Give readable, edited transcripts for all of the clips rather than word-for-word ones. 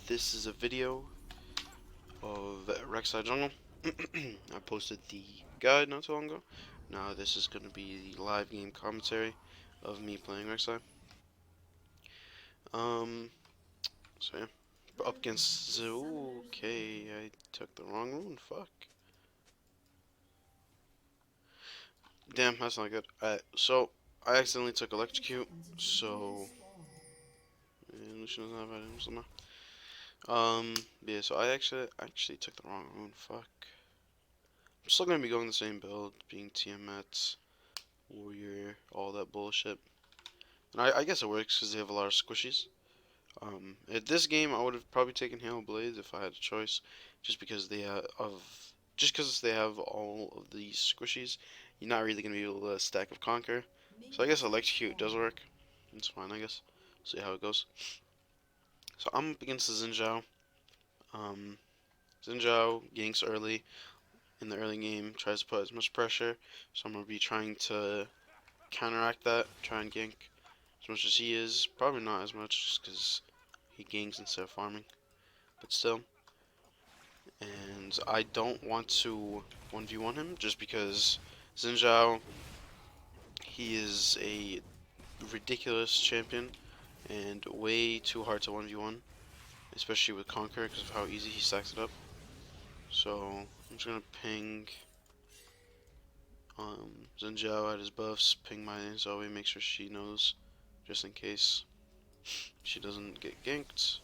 This is a video of Rek'Sai Jungle. I posted the guide not too long ago. Now this is going to be the live game commentary of me playing Rek'Sai. So yeah, up against okay, I took the wrong rune. Fuck. Damn, that's not good. So I accidentally took Electrocute. So Lucian doesn't have items somehow. Yeah. So I actually took the wrong rune. Fuck. I'm still gonna be going the same build, being Tiamat, Warrior, all that bullshit. And I guess it works because they have a lot of squishies. At this game, I would have probably taken Hail Blades if I had a choice, just because they have all of these squishies. You're not really gonna be able to stack of Conquer. So I guess Electrocute does work. It's fine, I guess. See how it goes. So I'm up against the Xin Zhao. Um, Xin Zhao ganks early in the early game, tries to put as much pressure. So I'm gonna be trying to counteract that, try and gank as much as he is. Probably not as much, just because he ganks instead of farming. But still. And I don't want to 1v1 him, just because Xin Zhao, he is a ridiculous champion, and way too hard to 1v1. Especially with Conquer, because of how easy he stacks it up. So, I'm just gonna ping Xin Zhao at his buffs, ping my Zoe, make sure she knows, just in case she doesn't get ganked.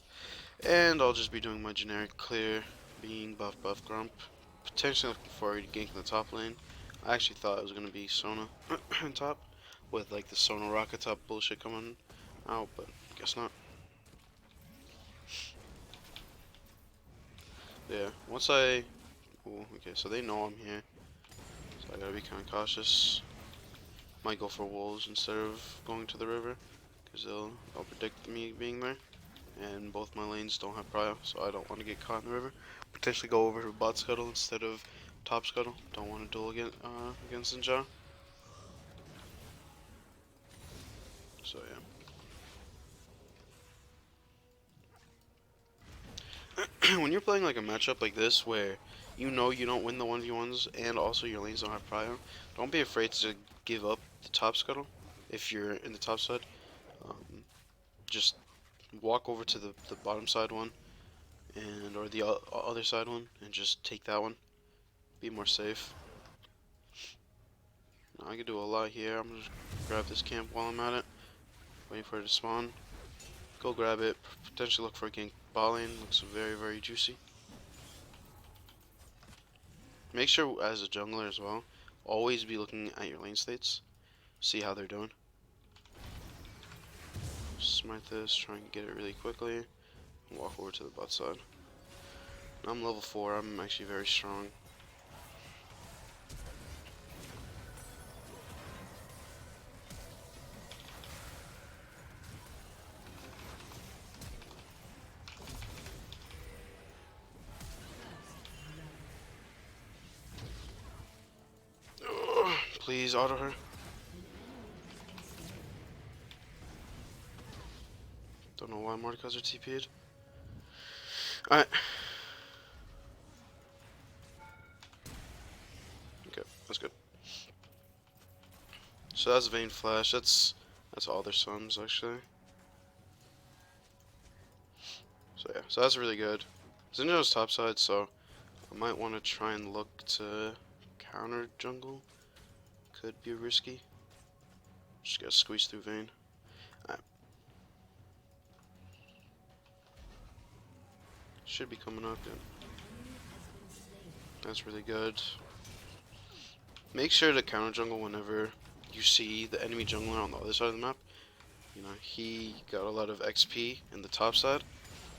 And I'll just be doing my generic clear, being buff grump. Potentially looking forward to ganking the top lane. I actually thought it was going to be Sona on top, with like the Sona rocket top bullshit coming out, but guess not. Yeah, once I... Ooh, okay, so they know I'm here, so I gotta be kind of cautious. Might go for wolves instead of going to the river, because they'll predict me being there. And both my lanes don't have prio, so I don't want to get caught in the river. Potentially go over to bot scuttle instead of top scuttle. Don't want to duel against Xin. So yeah. When you're playing like a matchup like this where you know you don't win the 1v1s and also your lanes don't have prio, don't be afraid to give up the top scuttle if you're in the top side. Just walk over to the bottom side one or the other side one and just take that one. Be more safe. Now, I can do a lot here. I'm gonna just grab this camp while I'm at it. Waiting for it to spawn. Go grab it. Potentially look for a gank bot lane. Looks very juicy. Make sure as a jungler as well, always be looking at your lane states. See how they're doing. Smite this, try and get it really quickly. And walk over to the bot side. Now I'm level 4. I'm actually very strong. Please auto her. Don't know why Mordekaiser TP'd. Alright. Okay, that's good. So that's Vayne Flash. That's all their sums actually. So yeah, so that's really good. Zinjo's topside, so I might want to try and look to counter jungle. Could be risky. Just gotta squeeze through Vayne. Alright. Should be coming up, yeah. That's really good. Make sure to counter jungle whenever you see the enemy jungler on the other side of the map. You know, he got a lot of XP in the top side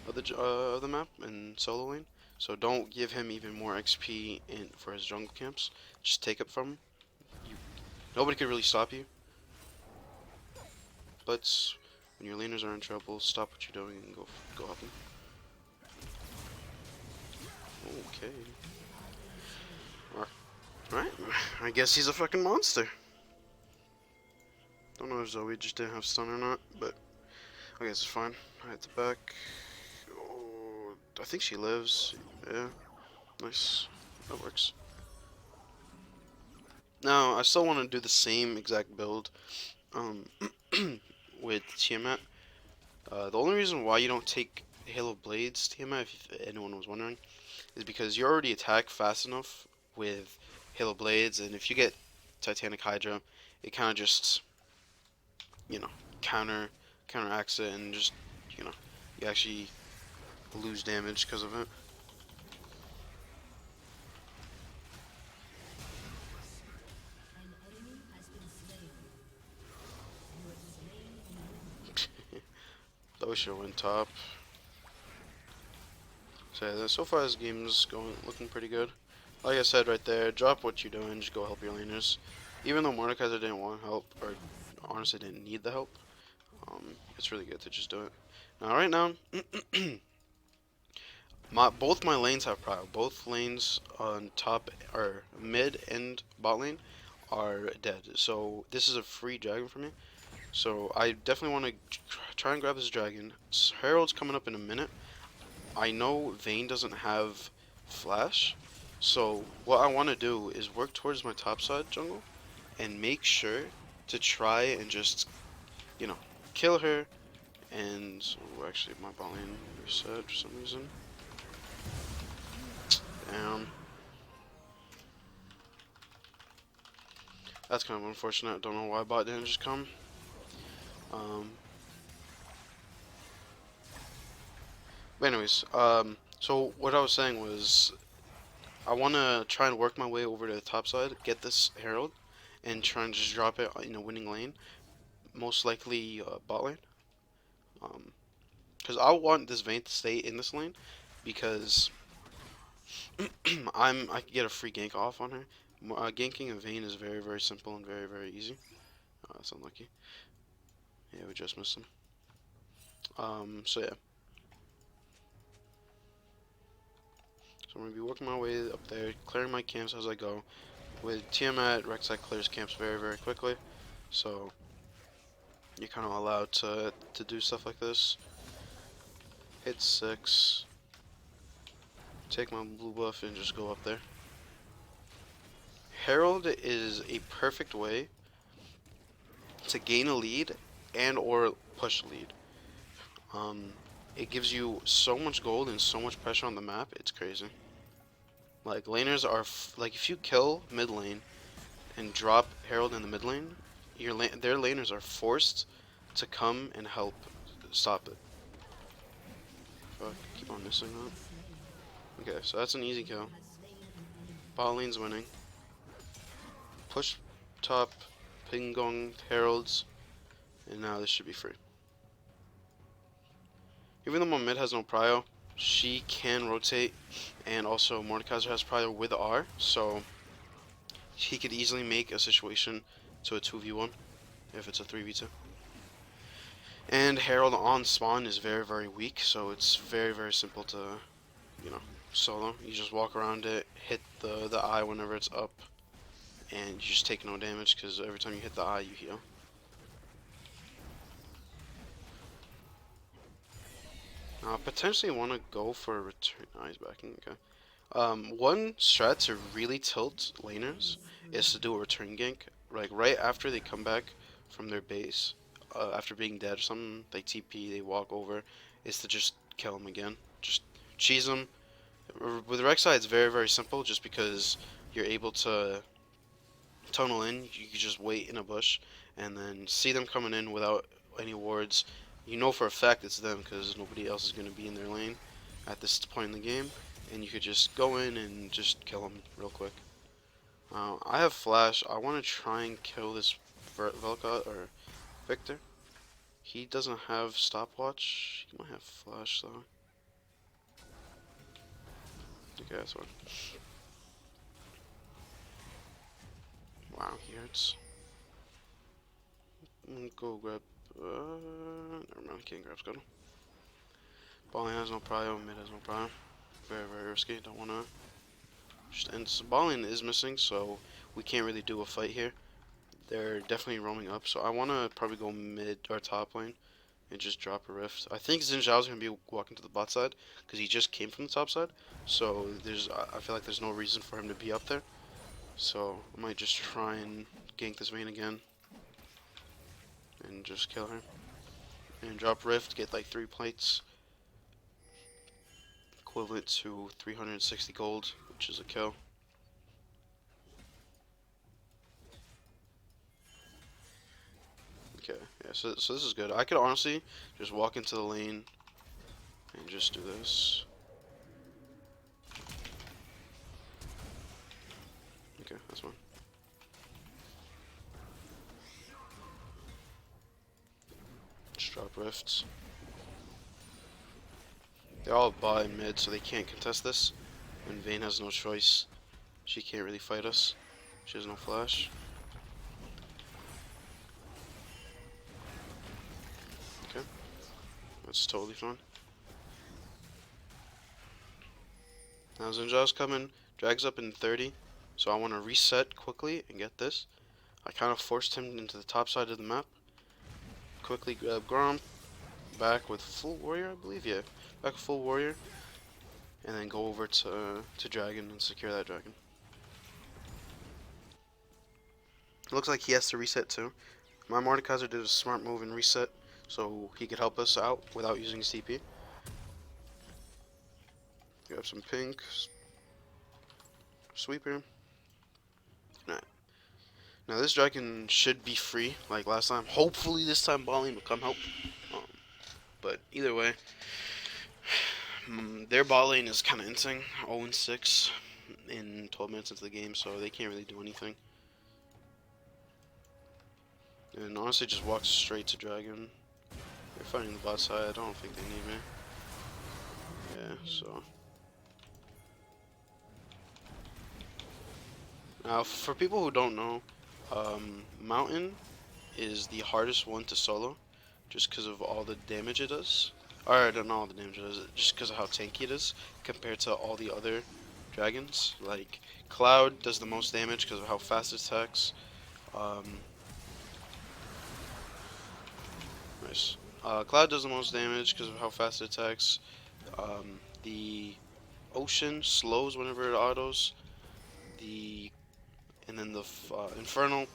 of the map in solo lane. So don't give him even more XP for his jungle camps. Just take it from him. Nobody could really stop you. But when your laners are in trouble, stop what you're doing and go help them. Okay. Alright, I guess he's a fucking monster. Don't know if Zoe just didn't have stun or not, but I guess it's fine. I hit the back. Oh, I think she lives. Yeah, nice. That works. Now, I still want to do the same exact build um, with Tiamat. The only reason why you don't take Halo Blades Tiamat, if anyone was wondering, is because you already attack fast enough with Halo Blades, and if you get Titanic Hydra, it kind of just, you know, counteracts it, and just, you know, you actually lose damage because of it. Though we should have went top. So yeah, so far this game's looking pretty good. Like I said right there, drop what you're doing, just go help your laners. Even though Mordekaiser didn't want help, or honestly didn't need the help, it's really good to just do it. Now right now, both my lanes have prio. Both lanes on top, or mid and bot lane, are dead. So this is a free dragon for me. So I definitely want to try and grab this dragon. Herald's coming up in a minute. I know Vayne doesn't have flash, so what I want to do is work towards my topside jungle and make sure to try and just, you know, kill her. And actually, my bot lane reset for some reason. Damn. That's kind of unfortunate. Don't know why bot didn't just come. Um, but anyways, so what I was saying was I want to try and work my way over to the top side, get this Herald, and try and just drop it in a winning lane. Most likely bot lane. Because I want this Vayne to stay in this lane because I can get a free gank off on her. Ganking a Vayne is very simple and very easy. That's unlucky. Yeah, we just missed him. So yeah. So I'm gonna be working my way up there, clearing my camps as I go. With Tiamat, Rek'Sai clears camps very quickly, so you're kind of allowed to do stuff like this. Hit 6, take my blue buff, and just go up there. Herald is a perfect way to gain a lead and or push a lead. It gives you so much gold and so much pressure on the map. It's crazy. Like laners are like if you kill mid lane and drop Herald in the mid lane, their laners are forced to come and help stop it. Fuck, keep on missing that. Okay, so that's an easy kill. Bot lane's winning. Push top, ping gong, heralds, and now this should be free. Even though my mid has no prio, she can rotate, and also Mordekaiser has prio with R, so he could easily make a situation to a 2v1 if it's a 3v2. And Herald on spawn is very weak, so it's very simple to, you know, solo. You just walk around it, hit the eye whenever it's up, and you just take no damage because every time you hit the eye, you heal. Now, I potentially want to go for a return. Oh, he's backing. Okay. One strat to really tilt laners is to do a return gank. Like right after they come back from their base, after being dead or something, they TP, they walk over, is to just kill them again. Just cheese them. With Rek'Sai, it's very simple, just because you're able to tunnel in. You can just wait in a bush and then see them coming in without any wards. You know for a fact it's them because nobody else is going to be in their lane at this point in the game, and you could just go in and just kill them real quick. I have flash. I want to try and kill this Velka or Victor. He doesn't have stopwatch. He might have flash though. Okay, that's one. Wow, he hurts. Go grab. Never mind. Can't grab Scuttle. Balling has no prio. Mid has no prio. Very risky. Don't wanna. And Balling is missing, so we can't really do a fight here. They're definitely roaming up, so I wanna probably go mid or top lane and just drop a rift. I think Xin Zhao's gonna be walking to the bot side because he just came from the top side. So I feel like there's no reason for him to be up there. So I might just try and gank this Vayne again and just kill her and drop rift, get like 3 plates, equivalent to 360 gold, which is a kill. Okay, yeah, so this is good. I could honestly just walk into the lane and just do this. Okay, that's fine. Just drop rifts. They're all bot and mid, so they can't contest this. And Vayne has no choice. She can't really fight us. She has no flash. Okay, that's totally fine. Now Xin Zhao's coming, drags up in 30, so I want to reset quickly and get this. I kind of forced him into the top side of the map. Quickly grab Grom, back with full warrior, I believe, yeah. Back with full warrior, and then go over to dragon and secure that dragon. It looks like he has to reset too. My Mordekaiser did a smart move and reset, so he could help us out without using CP. Grab some pink. Sweeper. Nah. Now this dragon should be free, like last time. Hopefully this time Balling will come help. But either way, their bot lane is kind of insane. 0-6 in 12 minutes into the game, so they can't really do anything. And honestly, just walk straight to dragon. They're fighting the bot side. I don't think they need me. Yeah, so. Now, for people who don't know, Mountain is the hardest one to solo, just because of all the damage it does. Or, I don't know all the damage it does, just because of how tanky it is, compared to all the other dragons. Like, Cloud does the most damage because of how fast it attacks. Nice. Cloud does the most damage because of how fast it attacks. The Ocean slows whenever it autos. And then the Infernal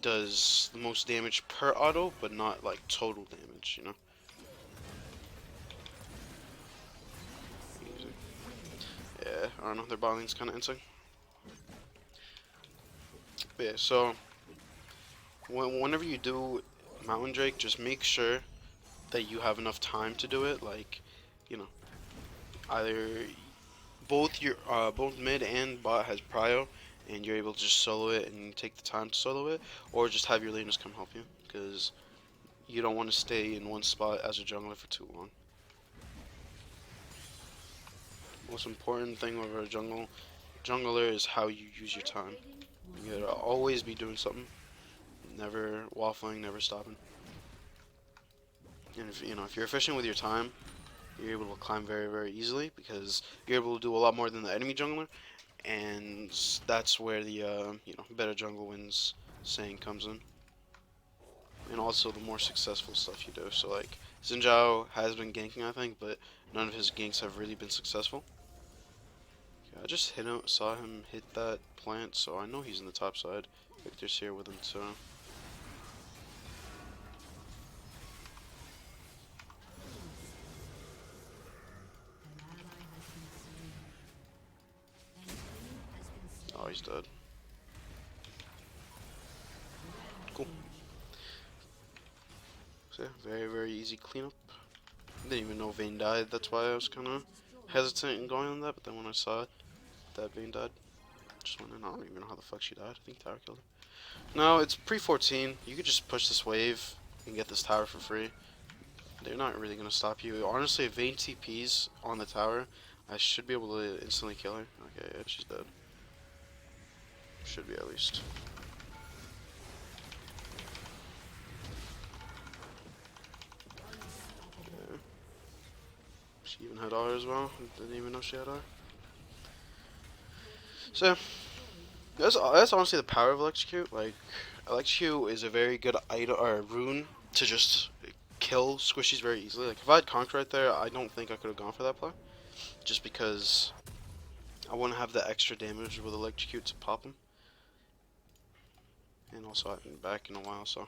does the most damage per auto, but not like total damage, you know. Easy. Yeah, I don't know. Their bot lane's kind of insane. But yeah, so whenever you do Mountain Drake, just make sure that you have enough time to do it. Like, you know, either both mid and bot has prio, and you're able to just solo it and take the time to solo it, or just have your laners come help you, because you don't want to stay in one spot as a jungler for too long. Most important thing over a jungler is how you use your time. You gotta always be doing something, never waffling, never stopping. And if you're efficient with your time, you're able to climb very, very easily, because you're able to do a lot more than the enemy jungler, and that's where the better jungle wins saying comes in. And also the more successful stuff you do. So like Xin Zhao has been ganking, I think, but none of his ganks have really been successful. Yeah, I just saw him hit that plant, so I know he's in the top side. Victor's here with him too. Oh, he's dead. Cool. So yeah, very, very easy cleanup. Didn't even know Vayne died, that's why I was kind of hesitant in going on that, but then when I saw that Vayne died, just went in. I don't even know how the fuck she died. I think tower killed her. No, it's pre-14. You could just push this wave and get this tower for free. They're not really going to stop you. Honestly, if Vayne TP's on the tower, I should be able to instantly kill her. Okay, yeah, she's dead. Should be at least. Okay. She even had R as well. Didn't even know she had R. So, that's honestly the power of Electrocute. Like, Electrocute is a very good item or rune to just kill squishies very easily. Like if I had Conquer right there, I don't think I could have gone for that play, just because I wouldn't have the extra damage with Electrocute to pop him, and also I haven't been back in a while. So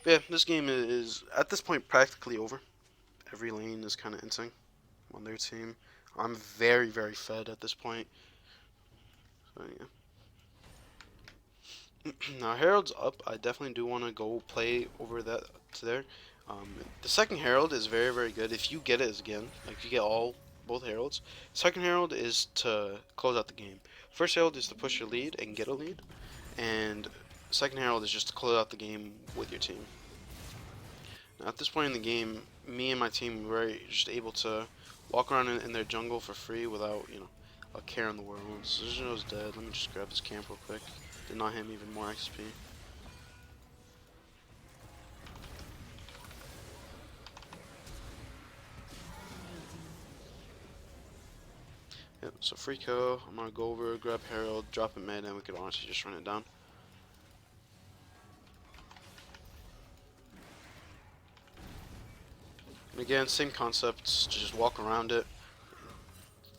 but yeah, this game is at this point practically over. Every lane is kind of insane on their team. I'm very fed at this point. So yeah. Now Herald's up. I definitely do want to go play over that to there. The second Herald is very good if you get it again. Like you get both Heralds. Second Herald is to close out the game. First Herald is to push your lead and get a lead, and second Herald is just to close out the game with your team. Now, at this point in the game, me and my team were just able to walk around in their jungle for free without, a care in the world. Zizino's dead. Let me just grab this camp real quick. Deny him even more XP. Yep, so free kill. I'm gonna go over, grab Herald, drop it mid, and we could honestly just run it down. And again, same concepts, just walk around it.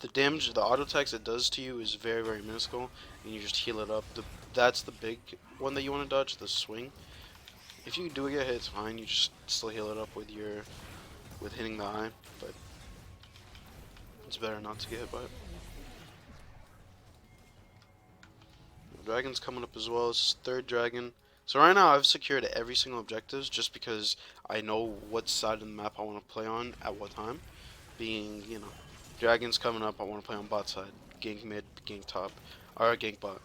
The damage, the auto attacks it does to you is very minuscule, and you just heal it up. That's the big one that you want to dodge, the swing. If you do get hit, it's fine. You just still heal it up with hitting the eye, but it's better not to get hit by it. The dragon's coming up as well. It's third dragon. So right now I've secured every single objectives just because I know what side of the map I want to play on at what time. Being, dragon's coming up, I want to play on bot side. Gank mid, gank top, or gank bot.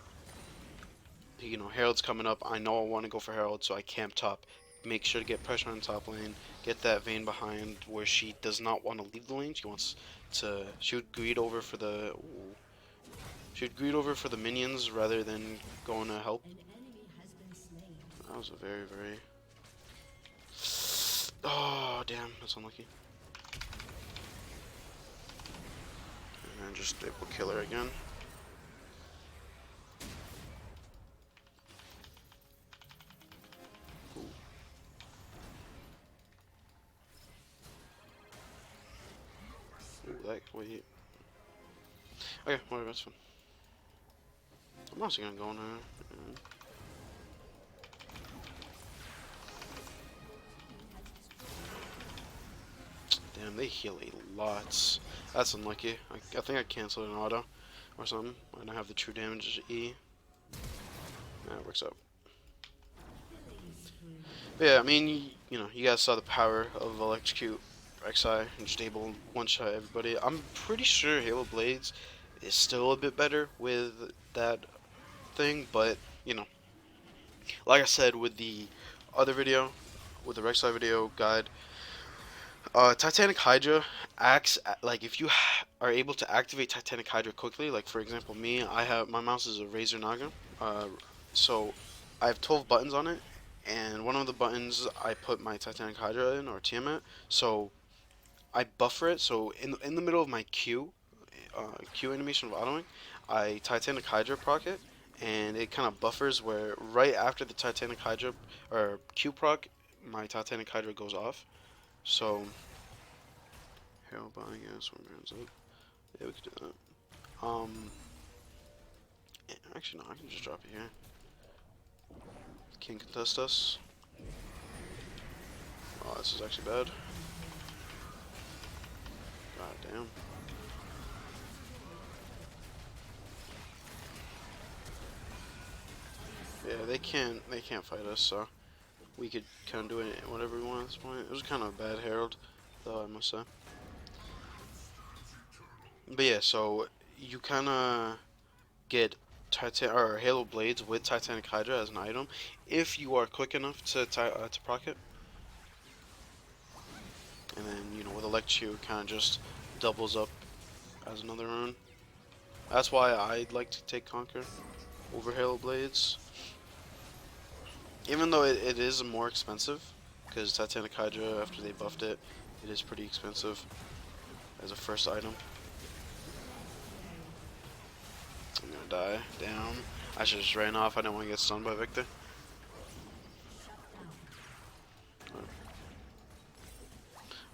Herald's coming up, I know I want to go for Herald, so I camp top. Make sure to get pressure on the top lane, get that Vayne behind where she does not want to leave the lane. She wants to shoot greed over for the minions rather than going to help. That was a very oh damn, that's unlucky. And then just able to kill her again. Wait. Okay, whatever, that's fine. I'm also gonna go on her. Damn, they heal a lot. That's unlucky. I think I canceled an auto or something. I don't have the true damage E. Yeah, it works out. But yeah, I mean, you guys saw the power of Electrocute Rek'Sai and just able to one-shot everybody. I'm pretty sure Halo Blades is still a bit better with that thing, but, like I said with the other video, with the Rek'Sai video guide, Titanic Hydra acts like if you are able to activate Titanic Hydra quickly. Like for example, my mouse is a Razer Naga, so I have 12 buttons on it, and one of the buttons I put my Titanic Hydra in or Tiamat. So I buffer it. So in the middle of my Q animation of autoing, I Titanic Hydra proc it, and it kind of buffers where right after the Titanic Hydra or Q proc, my Titanic Hydra goes off. So, Herald buying gas, one rounds up. Yeah, we could do that. Actually, no, I can just drop it here. Can't contest us. Oh, this is actually bad. God damn. Yeah, they can't fight us, so we could kind of do it whatever we want at this point. It was kind of a bad Herald, though, I must say. But yeah, so you kind of get Halo Blades with Titanic Hydra as an item if you are quick enough to proc it. And then, with Electro, kind of just doubles up as another rune. That's why I'd like to take Conquer over Halo Blades. Even though it is more expensive, because Titanic Hydra, after they buffed it, it is pretty expensive as a first item. I'm gonna die. Damn. I should just ran off. I didn't want to get stunned by Victor.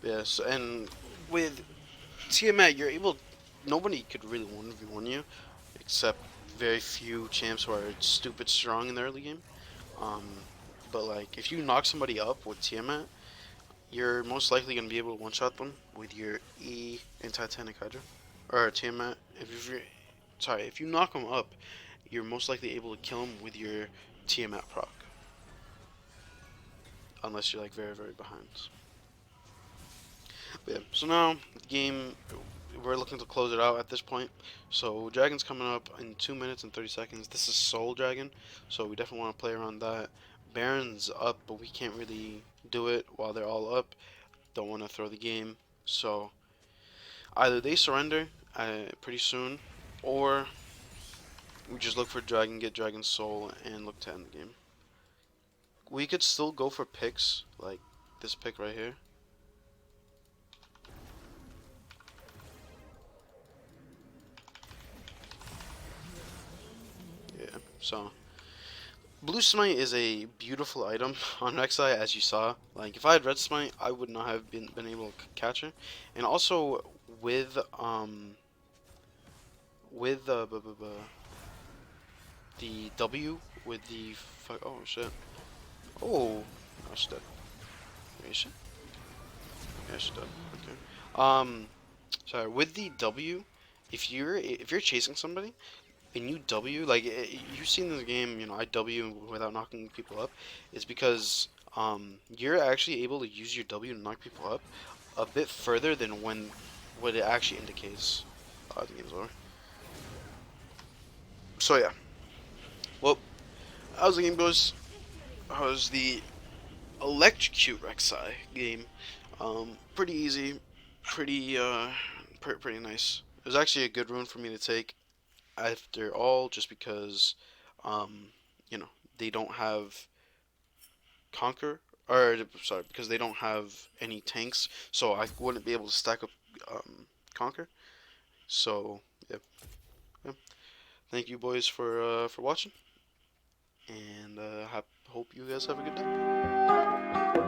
Yes, and with Tiamat, you're able. Nobody could really 1v1 you, except very few champs who are stupid strong in the early game. Um, but like, if you knock somebody up with Tiamat, you're most likely gonna be able to one-shot them with your E and Titanic Hydra, or Tiamat. If you're sorry, if you knock them up, you're most likely able to kill them with your Tiamat proc, unless you're like very behind. But yeah, so now the game, we're looking to close it out at this point. So Dragon's coming up in 2 minutes and 30 seconds. This is Soul Dragon, so we definitely want to play around that. Baron's up, but we can't really do it while they're all up. Don't want to throw the game, so either they surrender pretty soon, or we just look for Dragon, get Dragon's Soul, and look to end the game. We could still go for picks, like this pick right here. Yeah, so Blue Smite is a beautiful item on Rek'Sai, as you saw. Like, if I had Red Smite, I would not have been able to catch her. And also, with, the W, with the, oh, shit. Oh, she's dead. Wait, is she? Yeah, she's dead. Okay. Sorry, with the W, if you're chasing somebody, and you W, like you've seen this game, I W without knocking people up, is because you're actually able to use your W to knock people up a bit further than what it actually indicates. The game's over. So yeah, well, how's the game goes? How's the Electrocute Rek'Sai game? Pretty easy, pretty nice. It was actually a good rune for me to take after all, just because, um, you know, they don't have Conquer, or sorry, because they don't have any tanks, so I wouldn't be able to stack up Conquer. So yeah, yeah. Thank you boys for watching, and hope you guys have a good day.